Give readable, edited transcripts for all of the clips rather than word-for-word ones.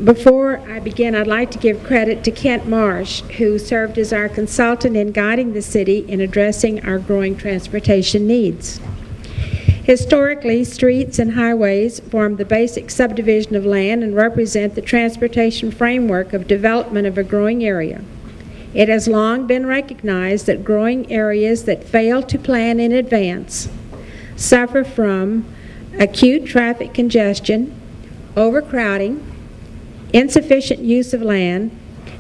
Before I begin, I'd like to give credit to Kent Marsh, who served as our consultant in guiding the city in addressing our growing transportation needs. Historically, streets and highways form the basic subdivision of land and represent the transportation framework of development of a growing area. It has long been recognized that growing areas that fail to plan in advance suffer from acute traffic congestion, overcrowding, insufficient use of land,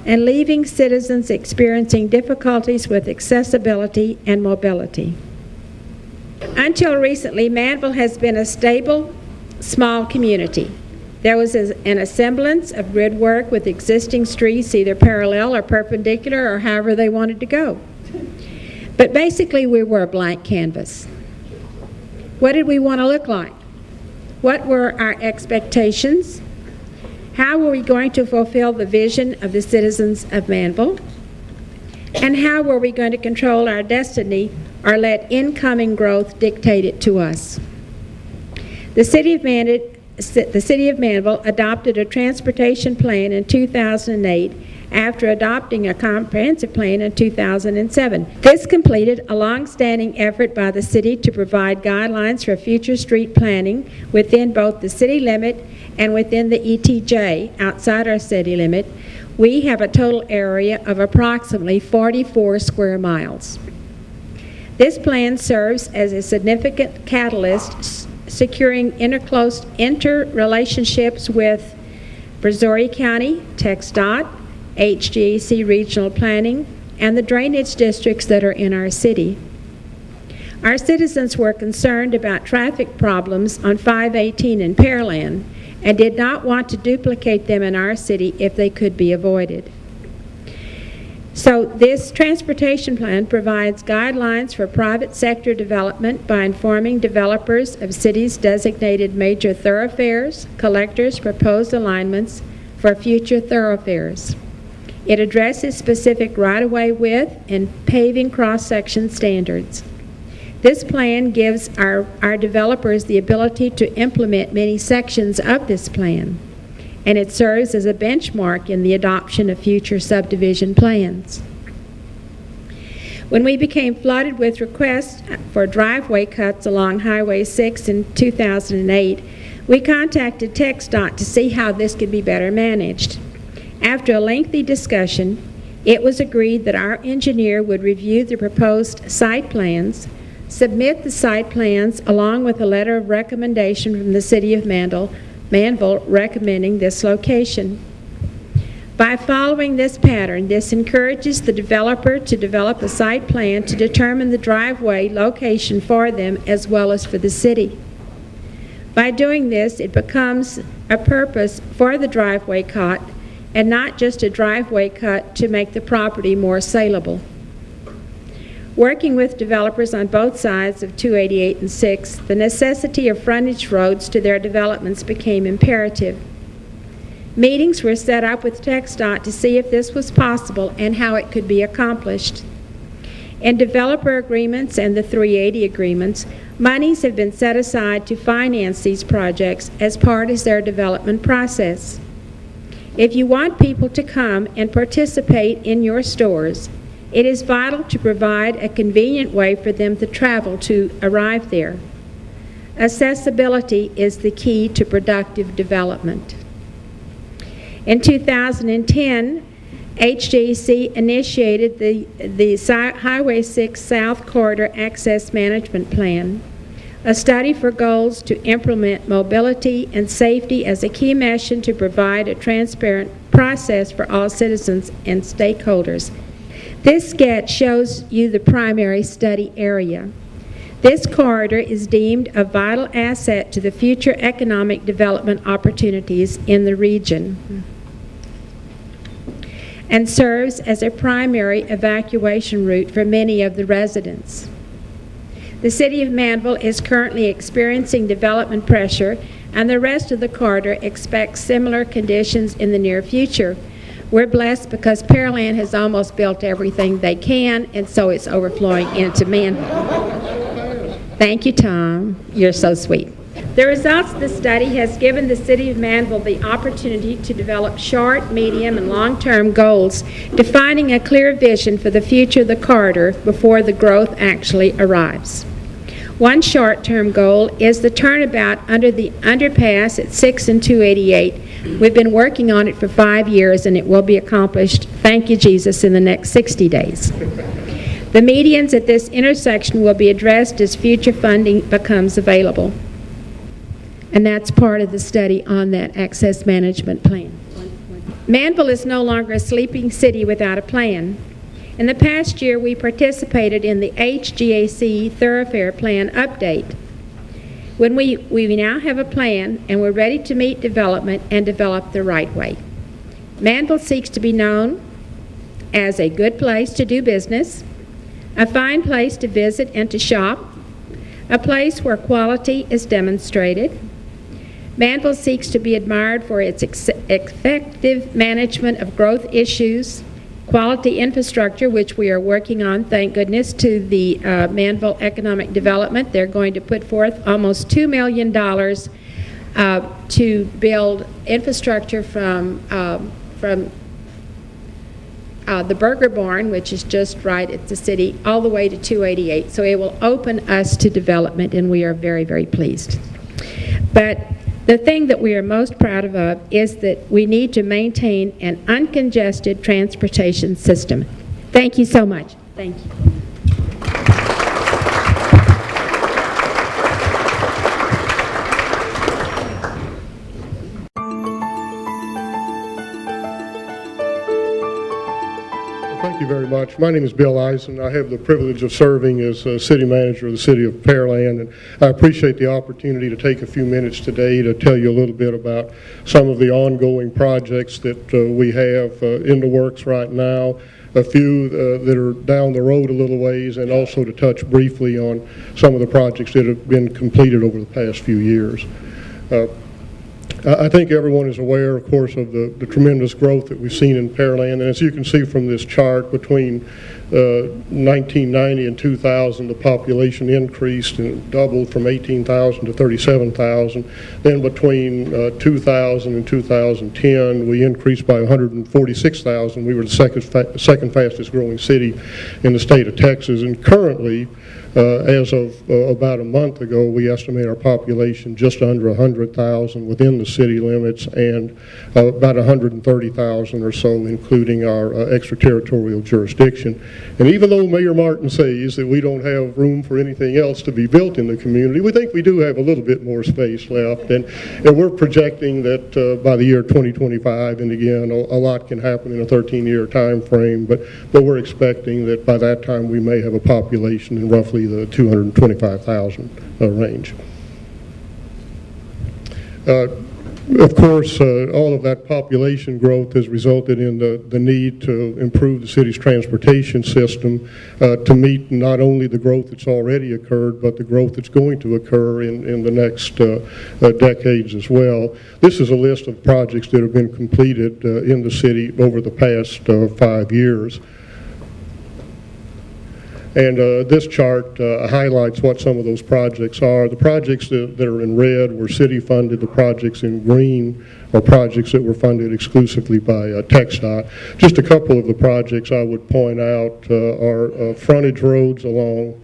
and leaving citizens experiencing difficulties with accessibility and mobility. Until recently, Manville has been a stable, small community. There was an semblance of grid work with existing streets either parallel or perpendicular or however they wanted to go. But basically, we were a blank canvas. What did we want to look like? What were our expectations? How were we going to fulfill the vision of the citizens of Manville? And how were we going to control our destiny or let incoming growth dictate it to us? The city of Manville adopted a transportation plan in 2008 after adopting a comprehensive plan in 2007. This completed a long-standing effort by the city to provide guidelines for future street planning within both the city limit and within the ETJ outside our city limit. We have a total area of approximately 44 square miles. This plan serves as a significant catalyst securing interrelationships with Brazoria County, TxDOT, HGAC Regional Planning, and the drainage districts that are in our city. Our citizens were concerned about traffic problems on 518 in Pearland and did not want to duplicate them in our city if they could be avoided. So this transportation plan provides guidelines for private sector development by informing developers of cities' designated major thoroughfares, collectors' proposed alignments for future thoroughfares. It addresses specific right-of-way width and paving cross-section standards. This plan gives our developers the ability to implement many sections of this plan, and it serves as a benchmark in the adoption of future subdivision plans. When we became flooded with requests for driveway cuts along Highway 6 in 2008, we contacted TxDOT to see how this could be better managed. After a lengthy discussion, it was agreed that our engineer would review the proposed site plans, submit the site plans along with a letter of recommendation from the City of Manville recommending this location. By following this pattern, this encourages the developer to develop a site plan to determine the driveway location for them as well as for the city. By doing this, it becomes a purpose for the driveway cut and not just a driveway cut to make the property more saleable. Working with developers on both sides of 288 and 6, the necessity of frontage roads to their developments became imperative. Meetings were set up with TxDOT to see if this was possible and how it could be accomplished. In developer agreements and the 380 agreements, monies have been set aside to finance these projects as part of their development process. If you want people to come and participate in your stores, it is vital to provide a convenient way for them to travel to arrive there. Accessibility is the key to productive development. In 2010, HGAC initiated the Highway 6 South Corridor Access Management Plan, a study for goals to implement mobility and safety as a key mission to provide a transparent process for all citizens and stakeholders. This sketch shows you the primary study area. This corridor is deemed a vital asset to the future economic development opportunities in the region and serves as a primary evacuation route for many of the residents. The City of Manville is currently experiencing development pressure, and the rest of the corridor expects similar conditions in the near future. We're blessed because Pearland has almost built everything they can, and so it's overflowing into Manville. Thank you, Tom. You're so sweet. The results of the study has given the City of Manville the opportunity to develop short, medium, and long-term goals, defining a clear vision for the future of the corridor before the growth actually arrives. One short-term goal is the turnabout under the underpass at 6 and 288. We've been working on it for 5 years, and it will be accomplished, thank you, Jesus, in the next 60 days. The medians at this intersection will be addressed as future funding becomes available. And that's part of the study on that access management plan. Manville is no longer a sleeping city without a plan. In the past year, we participated in the HGAC Thoroughfare Plan update. When we now have a plan, and we're ready to meet development and develop the right way. Manville seeks to be known as a good place to do business, a fine place to visit and to shop, a place where quality is demonstrated. Manville seeks to be admired for its effective management of growth issues, quality infrastructure, which we are working on, thank goodness, to the Manville Economic Development. They're going to put forth almost $2 million to build infrastructure from the Burger Barn, which is just right at the city, all the way to 288. So it will open us to development, and we are very, very pleased. But the thing that we are most proud of is that we need to maintain an uncongested transportation system. Thank you so much. Thank you. Thank you very much. My name is Bill Eisen. I have the privilege of serving as city manager of the city of Pearland, and I appreciate the opportunity to take a few minutes today to tell you a little bit about some of the ongoing projects that we have in the works right now, a few that are down the road a little ways, and also to touch briefly on some of the projects that have been completed over the past few years. I think everyone is aware, of course, of the tremendous growth that we've seen in Pearland. And as you can see from this chart, between 1990 and 2000, the population increased and doubled from 18,000 to 37,000. Then between 2000 and 2010, we increased by 146,000. We were the second fastest growing city in the state of Texas. And currently, as of about a month ago, we estimate our population just under 100,000 within the city limits, and about 130,000 or so including our extraterritorial jurisdiction. And even though Mayor Martin says that we don't have room for anything else to be built in the community, we think we do have a little bit more space left, and we're projecting that by the year 2025, and again, a lot can happen in a 13-year time frame, but we're expecting that by that time we may have a population in roughly the 225,000 range. Of course, all of that population growth has resulted in the need to improve the city's transportation system to meet not only the growth that's already occurred, but the growth that's going to occur in the next decades as well. This is a list of projects that have been completed in the city over the past 5 years. And this chart highlights what some of those projects are. The projects that are in red were city funded. The projects in green are projects that were funded exclusively by TxDOT. Just a couple of the projects I would point out are frontage roads along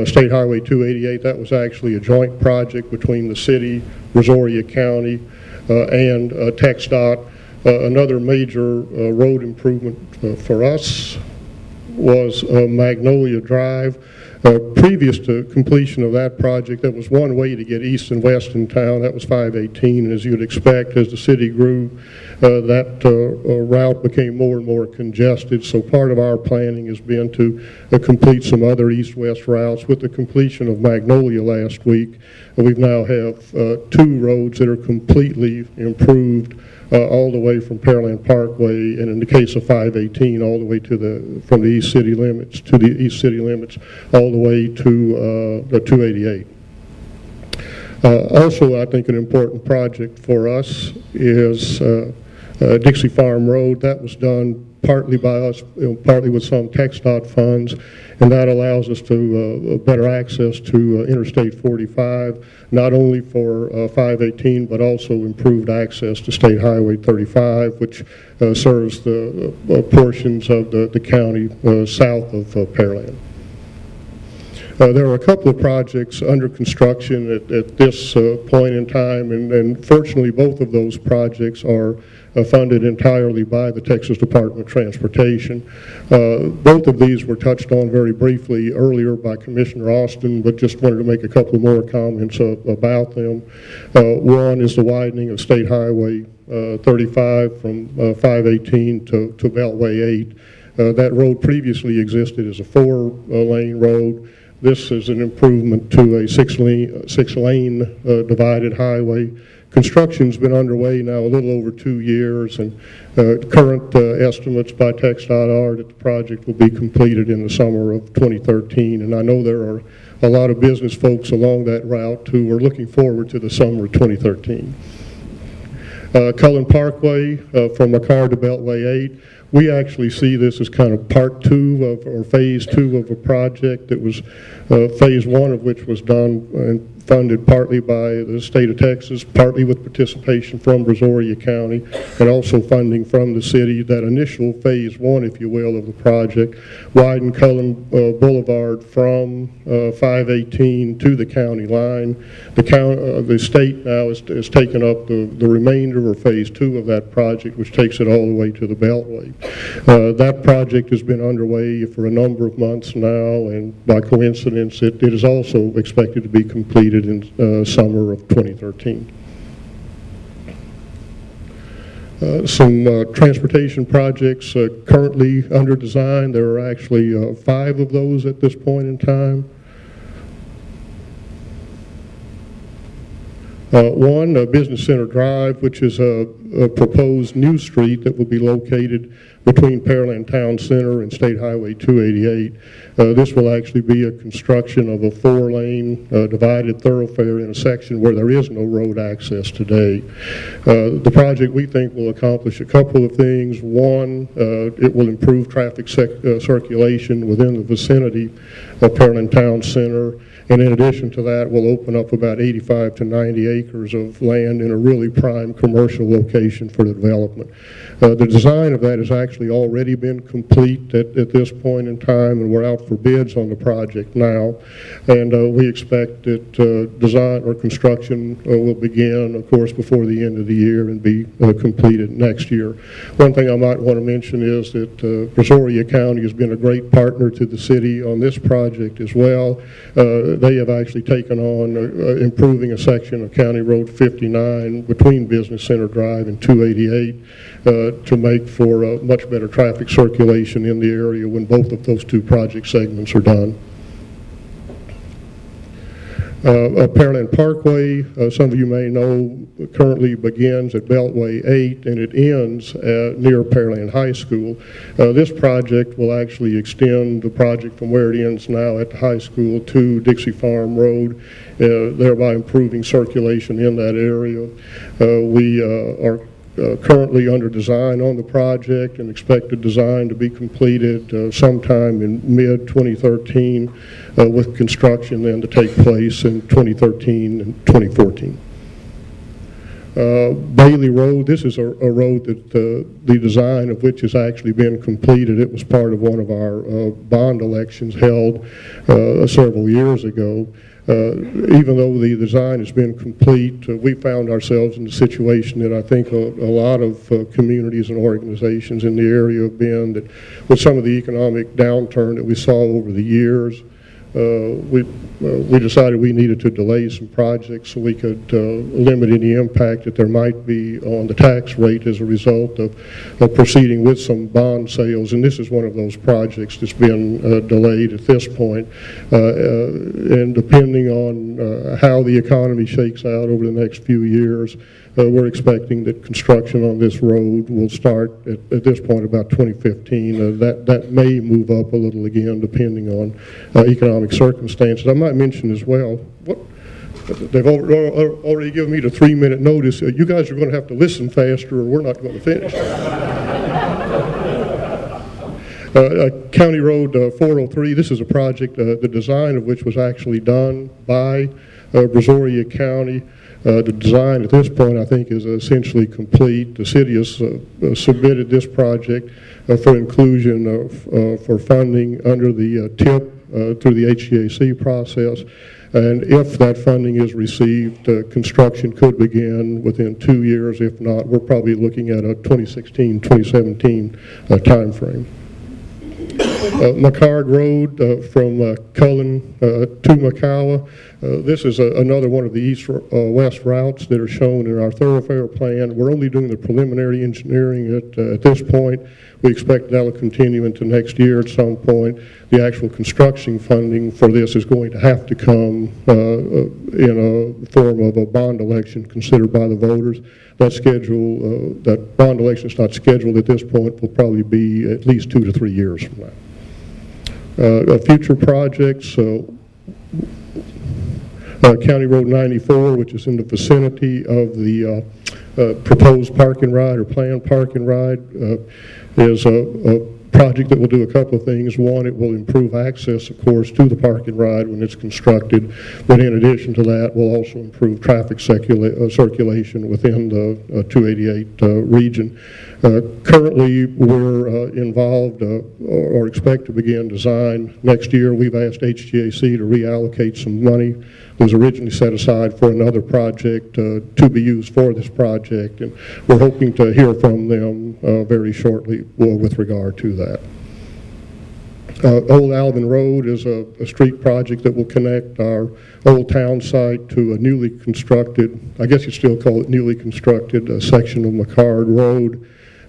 State Highway 288. That was actually a joint project between the city, Brazoria County, and TxDOT. Another major road improvement for us was Magnolia Drive. Previous to completion of that project, that was one way to get east and west in town. That was 518, and as you'd expect, as the city grew, that route became more and more congested. So part of our planning has been to complete some other east-west routes. With the completion of Magnolia last week, we now have 2 roads that are completely improved, all the way from Pearland Parkway, and in the case of 518, all the way to from the east city limits to the east city limits, all the way to the 288. Also, I think an important project for us is Dixie Farm Road, that was done partly by us, partly with some TxDOT funds, and that allows us to better access to Interstate 45, not only for 518, but also improved access to State Highway 35, which serves the portions of the county south of Pearland. There are a couple of projects under construction at this point in time, and fortunately both of those projects are funded entirely by the Texas Department of Transportation. Both of these were touched on very briefly earlier by Commissioner Austin, but just wanted to make a couple more comments about them. One is the widening of State Highway 35 from 518 to Beltway 8. That road previously existed as a 4-lane road. This is an improvement to a six-lane divided highway. Construction's been underway now a little over 2 years, and current estimates by TxDOT are that the project will be completed in the summer of 2013. And I know there are a lot of business folks along that route who are looking forward to the summer of 2013. Cullen Parkway from McCarr to Beltway 8. We actually see this as kind of part 2 of, or phase 2 of a project that was phase 1 of which was done and funded partly by the state of Texas, partly with participation from Brazoria County, and also funding from the city. That initial phase 1, if you will, of the project widened Cullen Boulevard from 518 to the county line. The state now has taken up the remainder, or phase 2 of that project, which takes it all the way to the Beltway. That project has been underway for a number of months now, and by coincidence, it is also expected to be completed in summer of 2013. Some transportation projects currently under design. There are actually 5 of those at this point in time. One, Business Center Drive, which is a proposed new street that will be located between Pearland Town Center and State Highway 288. This will actually be a construction of a 4-lane divided thoroughfare in a section where there is no road access today. The project, we think, will accomplish a couple of things. One, it will improve traffic circulation within the vicinity of Pearland Town Center. And in addition to that, we'll open up about 85 to 90 acres of land in a really prime commercial location for the development. The design of that has actually already been complete at this point in time, and we're out for bids on the project now. And we expect that design or construction will begin, of course, before the end of the year and be completed next year. One thing I might want to mention is that Brazoria County has been a great partner to the city on this project as well. They have actually taken on improving a section of County Road 59 between Business Center Drive and 288 to make for much better traffic circulation in the area when both of those 2 project segments are done. Pearland Parkway, some of you may know, currently begins at Beltway 8 and it ends near Pearland High School. This project will actually extend the project from where it ends now at the high school to Dixie Farm Road, thereby improving circulation in that area. We are currently under design on the project and expect the design to be completed sometime in mid-2013 with construction then to take place in 2013 and 2014. Bailey Road, this is a road that the design of which has actually been completed. It was part of one of our bond elections held several years ago. Even though the design has been complete, we found ourselves in the situation that I think a lot of communities and organizations in the area have been, that with some of the economic downturn that we saw over the years, we decided we needed to delay some projects so we could limit any impact that there might be on the tax rate as a result of proceeding with some bond sales. And this is one of those projects that's been delayed at this point. And depending on how the economy shakes out over the next few years, we're expecting that construction on this road will start at this point about 2015. That may move up a little again depending on economic circumstances. I might mention as well, they've already given me the 3-minute notice. You guys are going to have to listen faster or we're not going to finish. County Road 403, this is a project, the design of which was actually done by Brazoria County. The design at this point, I think, is essentially complete. The city has submitted this project for inclusion for funding under the TIP through the HGAC process. And if that funding is received, construction could begin within 2 years. If not, we're probably looking at a 2016-2017 timeframe. McCard Road from Cullen to Macawa. This is another one of the east-west routes that are shown in our thoroughfare plan. We're only doing the preliminary engineering at this point. We expect that'll continue into next year at some point. The actual construction funding for this is going to have to come in a form of a bond election considered by the voters. That bond election is not scheduled at this point. Will probably be at least 2 to 3 years from now. Future projects, County Road 94, which is in the vicinity of the proposed park and ride or planned park and ride, is a project that will do a couple of things. One, it will improve access, of course, to the park and ride when it's constructed, but in addition to that, will also improve traffic circulation within the 288 region. Currently, we're involved or expect to begin design next year. We've asked HGAC to reallocate some money that was originally set aside for another project to be used for this project, and we're hoping to hear from them very shortly with regard to that. Old Alvin Road is a street project that will connect our old town site to a newly constructed, I guess you still call it newly constructed, section of McCard Road.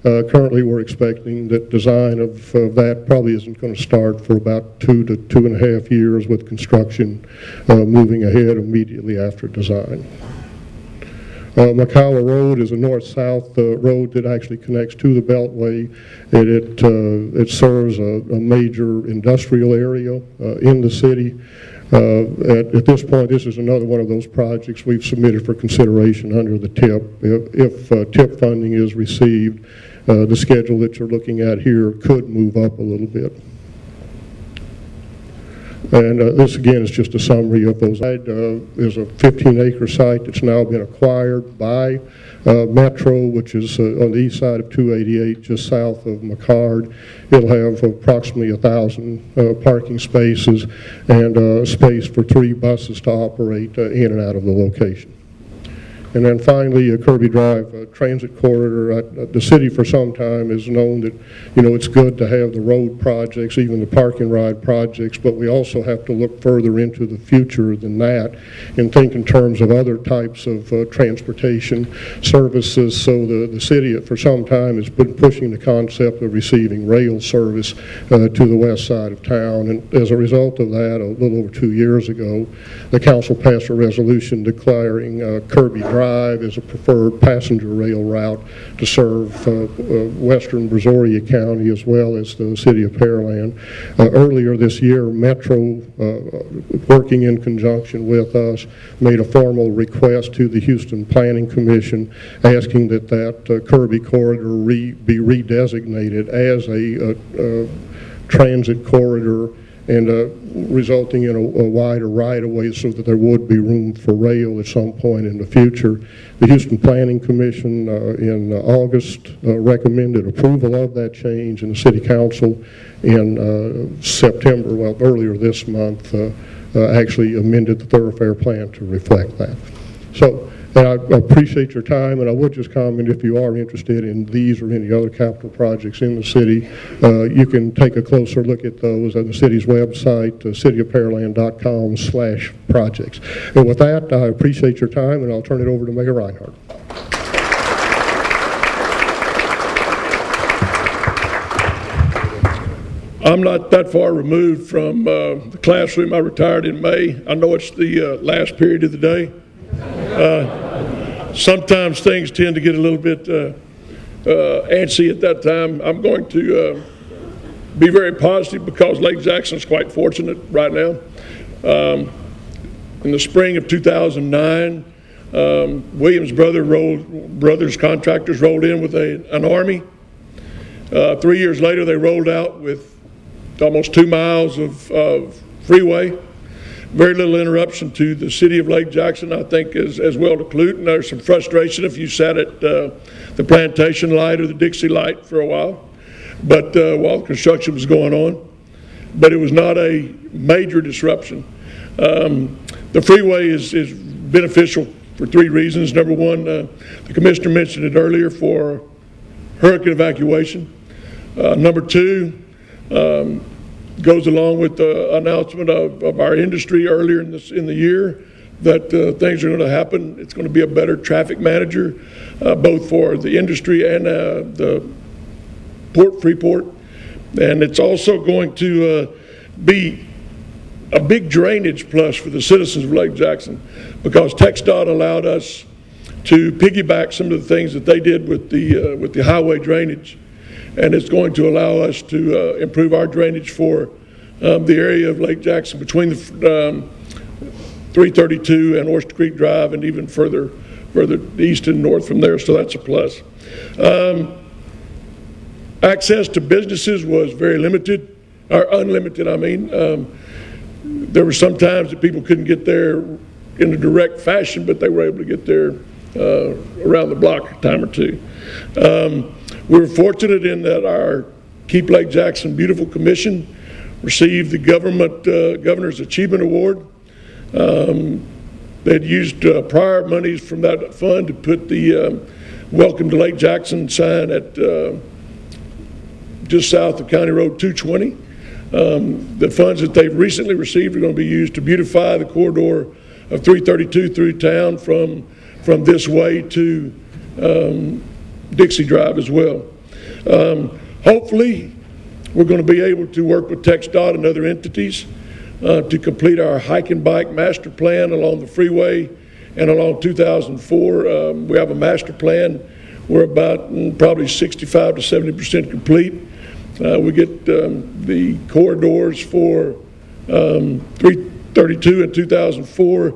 Currently, we're expecting that design of that probably isn't going to start for about 2 to 2.5 years, with construction moving ahead immediately after design. Macawa Road is a north-south road that actually connects to the Beltway, and it serves a major industrial area in the city. At this point, this is another one of those projects we've submitted for consideration under the TIP. If TIP funding is received, the schedule that you're looking at here could move up a little bit. And this, again, is just a summary of those. There's a 15-acre site that's now been acquired by Metro, which is on the east side of 288, just south of McCard. It'll have approximately 1,000 parking spaces and space for 3 buses to operate in and out of the location. And then finally, Kirby Drive transit corridor. The city for some time has known that, it's good to have the road projects, even the park and ride projects, but we also have to look further into the future than that and think in terms of other types of transportation services. So the city for some time has been pushing the concept of receiving rail service to the west side of town. And as a result of that, a little over 2 years ago, the council passed a resolution declaring Kirby Drive as a preferred passenger rail route to serve western Brazoria County as well as the city of Pearland. Earlier this year, Metro, working in conjunction with us, made a formal request to the Houston Planning Commission asking that Kirby corridor be redesignated as a transit corridor, and resulting in a wider right-of-way so that there would be room for rail at some point in the future. The Houston Planning Commission in August recommended approval of that change, and the City Council in September, well, earlier this month, actually amended the thoroughfare plan to reflect that. So, and I appreciate your time, and I would just comment, if you are interested in these or any other capital projects in the city, you can take a closer look at those on the city's website, cityofpearland.com/projects. And with that, I appreciate your time, and I'll turn it over to Mayor Reinhardt. I'm not that far removed from the classroom. I retired in May. I know it's the last period of the day. Sometimes things tend to get a little bit antsy at that time. I'm going to be very positive because Lake Jackson's quite fortunate right now. in the spring of 2009, Williams Brothers Contractors rolled in with an army. 3 years later, they rolled out with almost 2 miles of freeway. Very little interruption to the city of Lake Jackson, I think, as well to Clute. And there's some frustration if you sat at the Plantation Light or the Dixie Light for a while, but while construction was going on. But it was not a major disruption. The freeway is beneficial for 3 reasons. Number one, the commissioner mentioned it earlier, for hurricane evacuation. Number two, goes along with the announcement of our industry earlier in the year that things are going to happen. It's going to be a better traffic manager, both for the industry and the Freeport. And it's also going to be a big drainage plus for the citizens of Lake Jackson, because TxDOT allowed us to piggyback some of the things that they did with the highway drainage, and it's going to allow us to improve our drainage for the area of Lake Jackson between the 332 and Oyster Creek Drive, and even further east and north from there. So that's a plus. Access to businesses was very limited, or unlimited, I mean. There were some times that people couldn't get there in a direct fashion, but they were able to get there around the block a time or two. We were fortunate in that our Keep Lake Jackson Beautiful Commission received the Governor's Achievement Award. They had used prior monies from that fund to put the Welcome to Lake Jackson sign at just south of County Road 220. The funds that they've recently received are going to be used to beautify the corridor of 332 through town from this way to Dixie Drive as well. Hopefully, we're going to be able to work with TxDOT and other entities to complete our hike and bike master plan along the freeway and along 2004. We have a master plan. We're about probably 65 to 70% complete. We get the corridors for 332 and 2004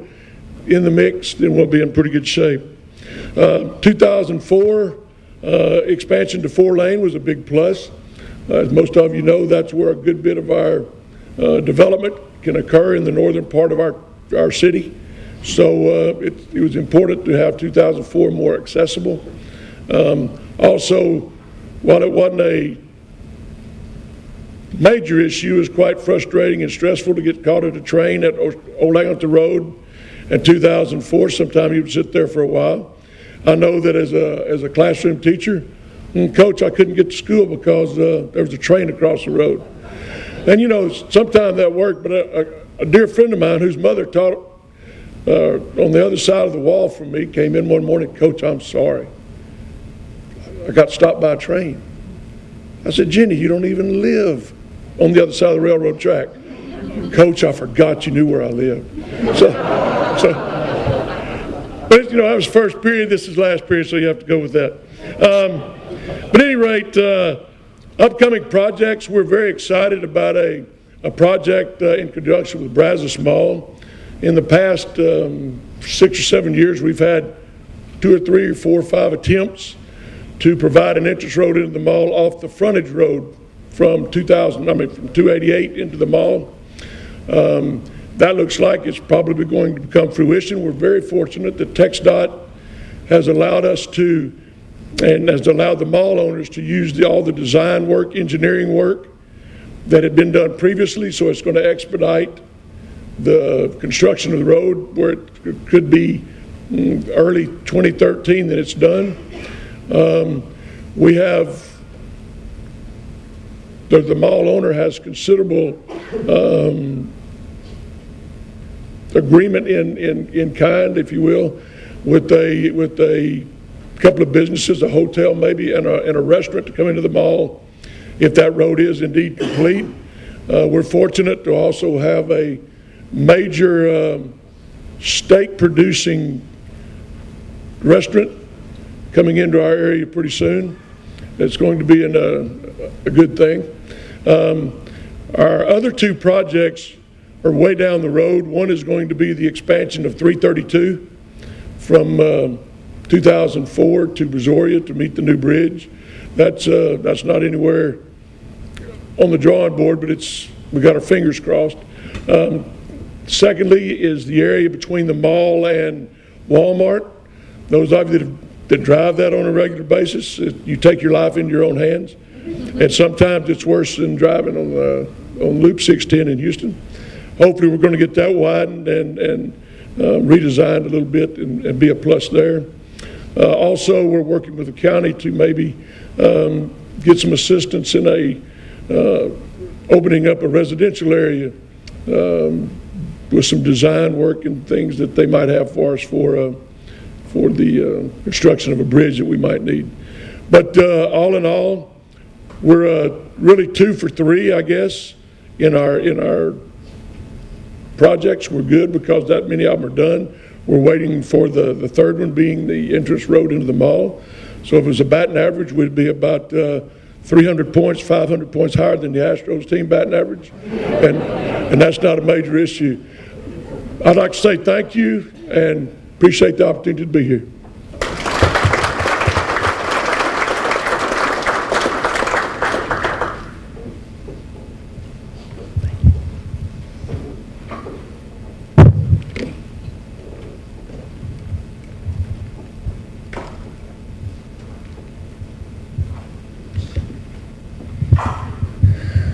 in the mix, then we'll be in pretty good shape. 2004 expansion to 4-lane was a big plus. As most of you know, that's where a good bit of our development can occur in the northern part of our city. So it was important to have 2004 more accessible. Also, while it wasn't a major issue, it was quite frustrating and stressful to get caught at a train at Old Angleton Road in 2004. Sometimes you would sit there for a while. I know that as a classroom teacher, coach, I couldn't get to school because there was a train across the road. And you know, sometimes that worked, but a dear friend of mine whose mother taught on the other side of the wall from me came in one morning, "Coach, I'm sorry. I got stopped by a train." I said, "Jenny, you don't even live on the other side of the railroad track." "Coach, I forgot you knew where I lived." But you know, that was first period, this is last period, so you have to go with that. But at any rate, upcoming projects, we're very excited about a project in conjunction with Brazos Mall. In the past 6 or 7 years, we've had 2 or 3 or 4 or 5 attempts to provide an entrance road into the mall off the frontage road from 288 into the mall. That looks like it's probably going to become fruition. We're very fortunate that TxDOT has allowed us to, and has allowed the mall owners to use all the design work, engineering work that had been done previously, so it's going to expedite the construction of the road, where it could be early 2013 that it's done. We have, the mall owner has considerable agreement in kind, if you will, with a couple of businesses, a hotel maybe, and a restaurant to come into the mall if that road is indeed complete. We're fortunate to also have a major steak producing restaurant coming into our area pretty soon. It's going to be a good thing. Our other 2 projects are way down the road. One is going to be the expansion of 332 from 2004 to Brazoria to meet the new bridge. That's not anywhere on the drawing board, but we got our fingers crossed. Secondly is the area between the mall and Walmart. Those of you that drive that on a regular basis, you take your life into your own hands. And sometimes it's worse than driving on Loop 610 in Houston. Hopefully we're going to get that widened and redesigned a little bit and be a plus there. Also, we're working with the county to maybe get some assistance in opening up a residential area with some design work and things that they might have for us for the construction of a bridge that we might need. But all in all, we're really 2 for 3, I guess, in our projects. We're good because that many of them are done. We're waiting for the third one being the entrance road into the mall. So if it was a batting average, we'd be about 300 points, 500 points higher than the Astros team batting average. And that's not a major issue. I'd like to say thank you and appreciate the opportunity to be here.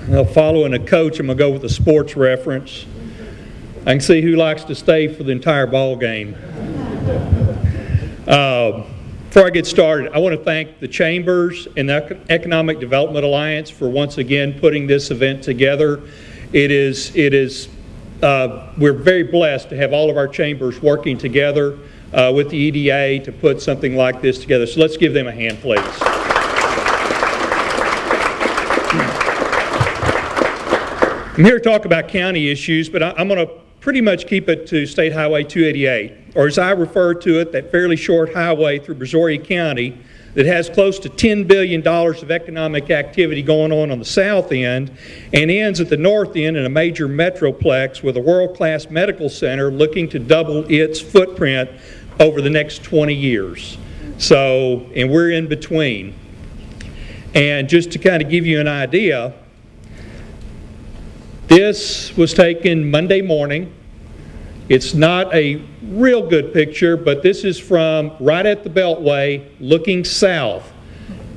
Now, following a coach, I'm going to go with a sports reference. I can see who likes to stay for the entire ball game. Before I get started, I want to thank the Chambers and the Economic Development Alliance for once again putting this event together. We're very blessed to have all of our chambers working together with the EDA to put something like this together. So let's give them a hand, please. I'm here to talk about county issues, but I'm going to pretty much keep it to State Highway 288, or as I refer to it, that fairly short highway through Brazoria County that has close to $10 billion of economic activity going on the south end and ends at the north end in a major metroplex with a world-class medical center looking to double its footprint over the next 20 years. So, and we're in between. And just to kind of give you an idea, this was taken Monday morning. It's not a real good picture, but this is from right at the Beltway looking south.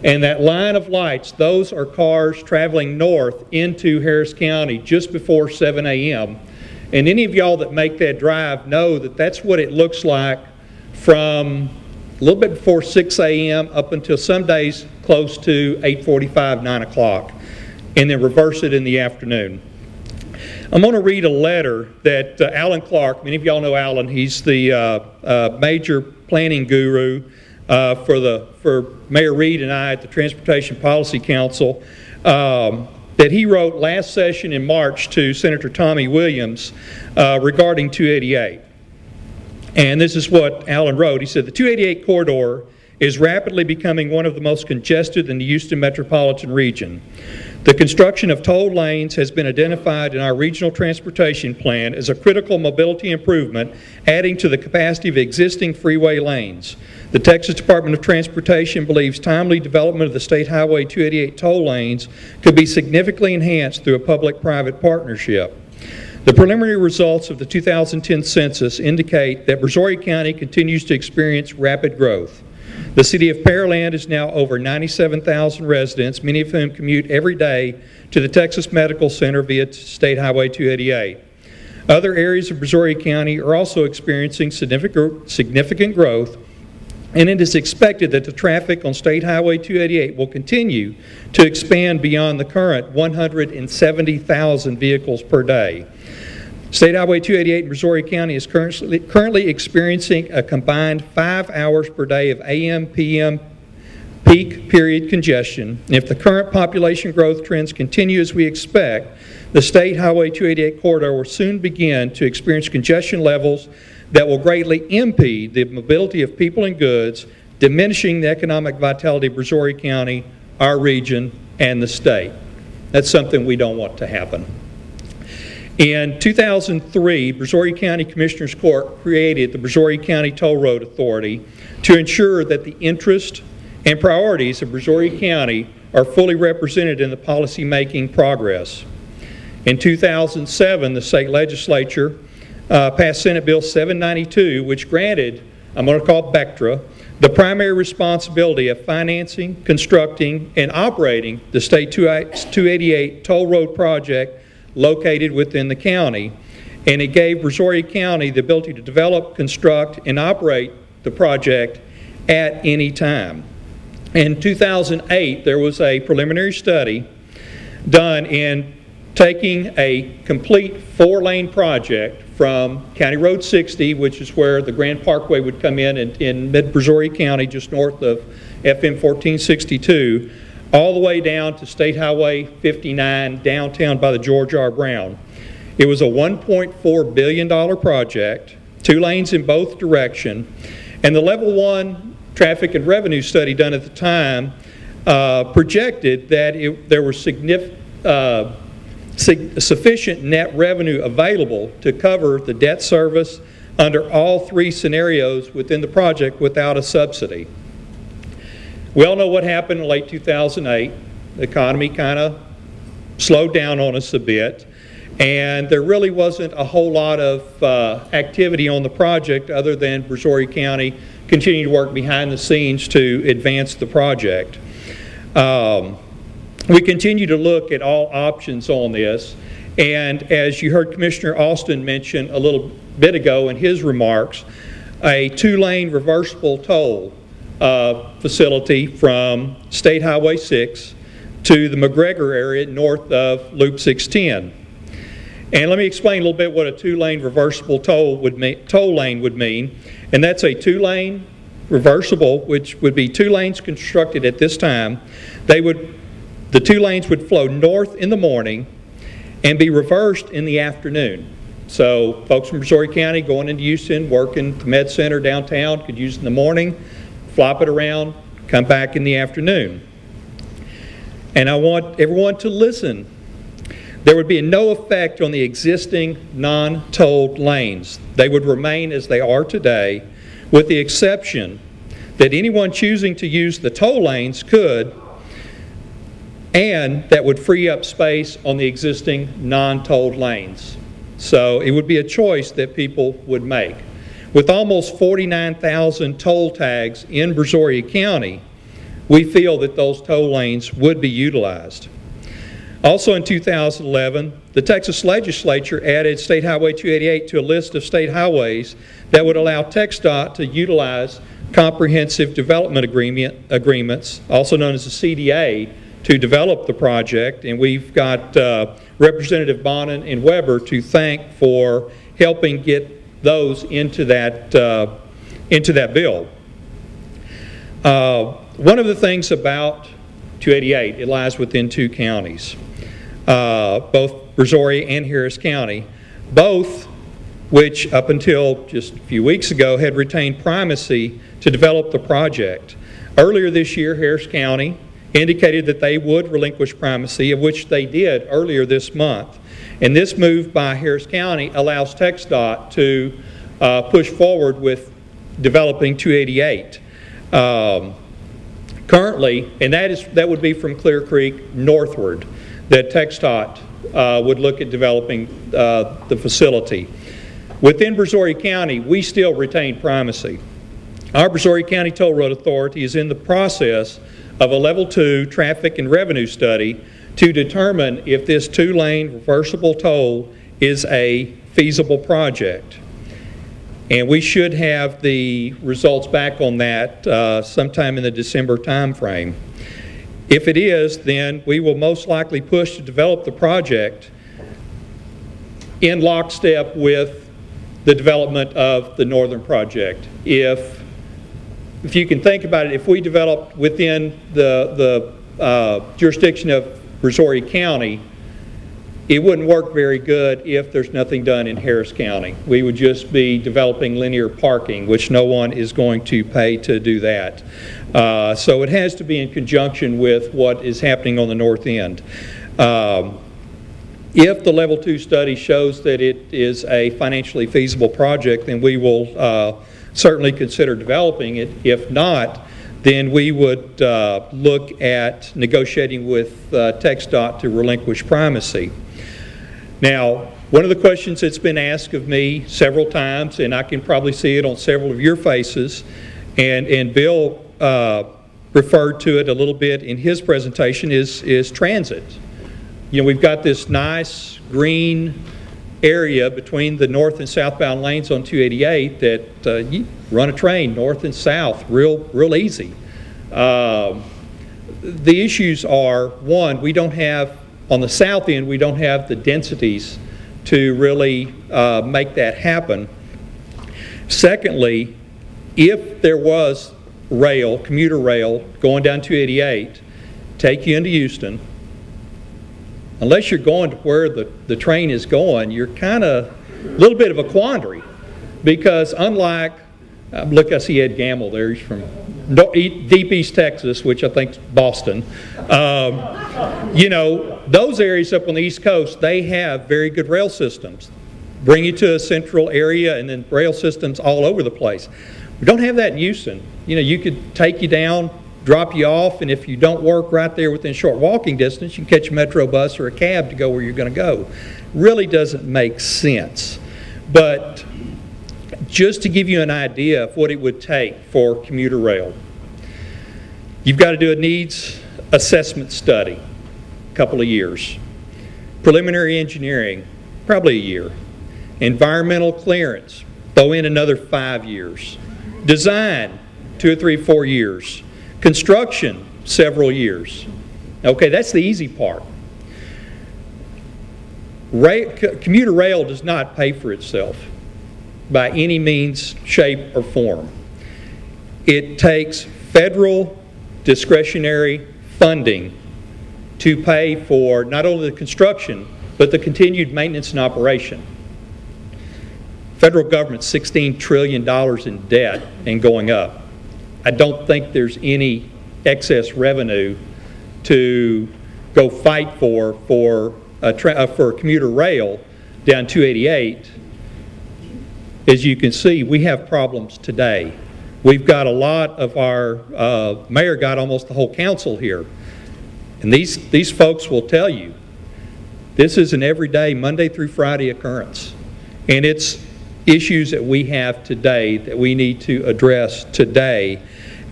And that line of lights, those are cars traveling north into Harris County just before 7 a.m. And any of y'all that make that drive know that that's what it looks like from a little bit before 6 a.m. up until some days close to 8:45, 9 o'clock, and then reverse it in the afternoon. I'm going to read a letter that Alan Clark, many of y'all know Alan, he's the major planning guru for Mayor Reed and I at the Transportation Policy Council, that he wrote last session in March to Senator Tommy Williams regarding 288. And this is what Alan wrote. He said, the 288 corridor is rapidly becoming one of the most congested in the Houston metropolitan region. The construction of toll lanes has been identified in our regional transportation plan as a critical mobility improvement, adding to the capacity of existing freeway lanes. The Texas Department of Transportation believes timely development of the State Highway 288 toll lanes could be significantly enhanced through a public-private partnership. The preliminary results of the 2010 census indicate that Brazoria County continues to experience rapid growth. The city of Pearland is now over 97,000 residents, many of whom commute every day to the Texas Medical Center via State Highway 288. Other areas of Brazoria County are also experiencing significant growth, and it is expected that the traffic on State Highway 288 will continue to expand beyond the current 170,000 vehicles per day. State Highway 288 in Brazoria County is currently experiencing a combined 5 hours per day of AM/PM peak period congestion. And if the current population growth trends continue as we expect, the State Highway 288 corridor will soon begin to experience congestion levels that will greatly impede the mobility of people and goods, diminishing the economic vitality of Brazoria County, our region, and the state. That's something we don't want to happen. In 2003, Brazoria County Commissioners Court created the Brazoria County Toll Road Authority to ensure that the interests and priorities of Brazoria County are fully represented in the policy-making progress. In 2007, the state legislature passed Senate Bill 792, which granted, I'm going to call it BECTRA, the primary responsibility of financing, constructing, and operating the State 288 toll road project located within the county. And it gave Brazoria County the ability to develop, construct, and operate the project at any time. In 2008, there was a preliminary study done in taking a complete 4-lane project from County Road 60, which is where the Grand Parkway would come in mid-Brazoria County, just north of FM 1462, all the way down to State Highway 59 downtown by the George R. Brown. It was a $1.4 billion project, 2 lanes in both directions, and the Level 1 traffic and revenue study done at the time projected that there was sufficient net revenue available to cover the debt service under all 3 scenarios within the project without a subsidy. We all know what happened in late 2008. The economy kind of slowed down on us a bit, and there really wasn't a whole lot of activity on the project other than Brazoria County continuing to work behind the scenes to advance the project. We continue to look at all options on this, and as you heard Commissioner Austin mention a little bit ago in his remarks, a 2-lane reversible toll facility from State Highway 6 to the McGregor area north of Loop 610. And let me explain a little bit what a 2-lane reversible toll lane would mean. And that's a 2-lane reversible, which would be 2 lanes constructed at this time. The 2 lanes would flow north in the morning and be reversed in the afternoon. So folks from Brazoria County going into Houston, working at the Med Center downtown could use it in the morning, flop it around, come back in the afternoon. And I want everyone to listen. There would be no effect on the existing non-tolled lanes. They would remain as they are today, with the exception that anyone choosing to use the toll lanes could, and that would free up space on the existing non-tolled lanes. So it would be a choice that people would make. With almost 49,000 toll tags in Brazoria County, we feel that those toll lanes would be utilized. Also in 2011, the Texas legislature added State Highway 288 to a list of state highways that would allow TxDOT to utilize comprehensive development agreements, also known as the CDA, to develop the project. And we've got Representative Bonin and Weber to thank for helping get those into that bill. One of the things about 288, it lies within 2 counties, both Brazoria and Harris County, both which up until just a few weeks ago had retained primacy to develop the project. Earlier this year, Harris County indicated that they would relinquish primacy, of which they did earlier this month. And this move by Harris County allows TxDOT to push forward with developing 288. Currently, and that would be from Clear Creek northward, that TxDOT would look at developing the facility. Within Brazoria County, we still retain primacy. Our Brazoria County Toll Road Authority is in the process of a Level 2 traffic and revenue study to determine if this 2-lane reversible toll is a feasible project. And we should have the results back on that sometime in the December timeframe. If it is, then we will most likely push to develop the project in lockstep with the development of the northern project. If you can think about it, if we developed within the jurisdiction of Brazoria County, it wouldn't work very good if there's nothing done in Harris County. We would just be developing linear parking, which no one is going to pay to do that. So it has to be in conjunction with what is happening on the north end. If the level 2 study shows that it is a financially feasible project, then we will certainly consider developing it. If not, then we would look at negotiating with TxDOT to relinquish primacy. Now, one of the questions that's been asked of me several times, and I can probably see it on several of your faces, and Bill referred to it a little bit in his presentation, is transit. You know, we've got this nice green area between the north and southbound lanes on 288 that you run a train north and south real easy. The issues are, one, we don't have, on the south end, we don't have the densities to really make that happen. Secondly, if there was rail, commuter rail, going down 288, take you into Houston, unless you're going to where the train is going, you're kind of a little bit of a quandary. Because unlike, look, I see Ed Gamble there, he's from deep East Texas, which I think is Boston. You know, those areas up on the East Coast, they have very good rail systems. Bring you to a central area and then rail systems all over the place. We don't have that in Houston. You know, you could take you down, drop you off, and if you don't work right there within short walking distance, you can catch a metro bus or a cab to go where you're going to go. Really doesn't make sense. But just to give you an idea of what it would take for commuter rail, you've got to do a needs assessment study, a couple of years. Preliminary engineering, probably a year. Environmental clearance, throw in another 5 years. Design, 2 or 3, 4 years. Construction, several years. Okay, that's the easy part. Commuter rail does not pay for itself by any means, shape, or form. It takes federal discretionary funding to pay for not only the construction, but the continued maintenance and operation. Federal government's $16 trillion in debt and going up. I don't think there's any excess revenue to go fight for commuter rail down 288. As you can see, we have problems today. We've got a lot of our, mayor got almost the whole council here. And these folks will tell you, this is an everyday, Monday through Friday occurrence. And it's issues that we have today that we need to address today.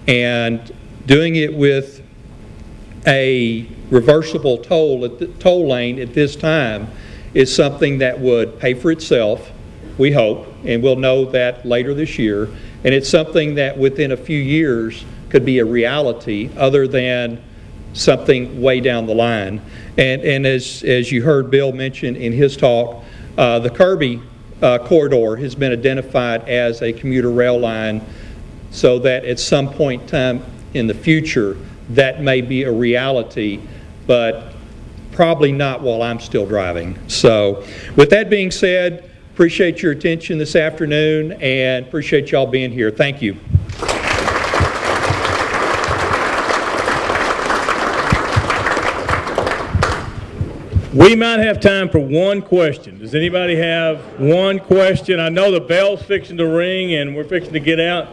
And doing it with a reversible toll lane at this time is something that would pay for itself, we hope, and we'll know that later this year. And it's something that within a few years could be a reality other than something way down the line. And as you heard Bill mention in his talk, the Kirby corridor has been identified as a commuter rail line, so that at some point in time in the future that may be a reality, but probably not while I'm still driving. So with that being said, appreciate your attention this afternoon and appreciate y'all being here. Thank you. We might have time for one question. Does anybody have one question? I know the bell's fixing to ring and we're fixing to get out.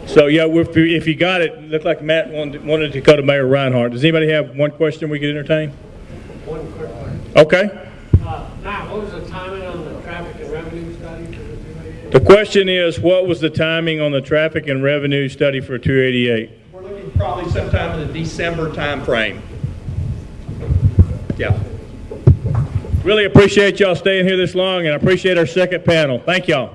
So yeah, if you got it, looked like Matt wanted to go to Mayor Reinhardt. Does anybody have one question we could entertain? One quick one. Okay. Matt, what was the timing on the traffic and revenue study? The question is, what was the timing on the traffic and revenue study for 288? We're looking probably sometime in the December time frame. Yeah. Really appreciate y'all staying here this long, and I appreciate our second panel. Thank y'all.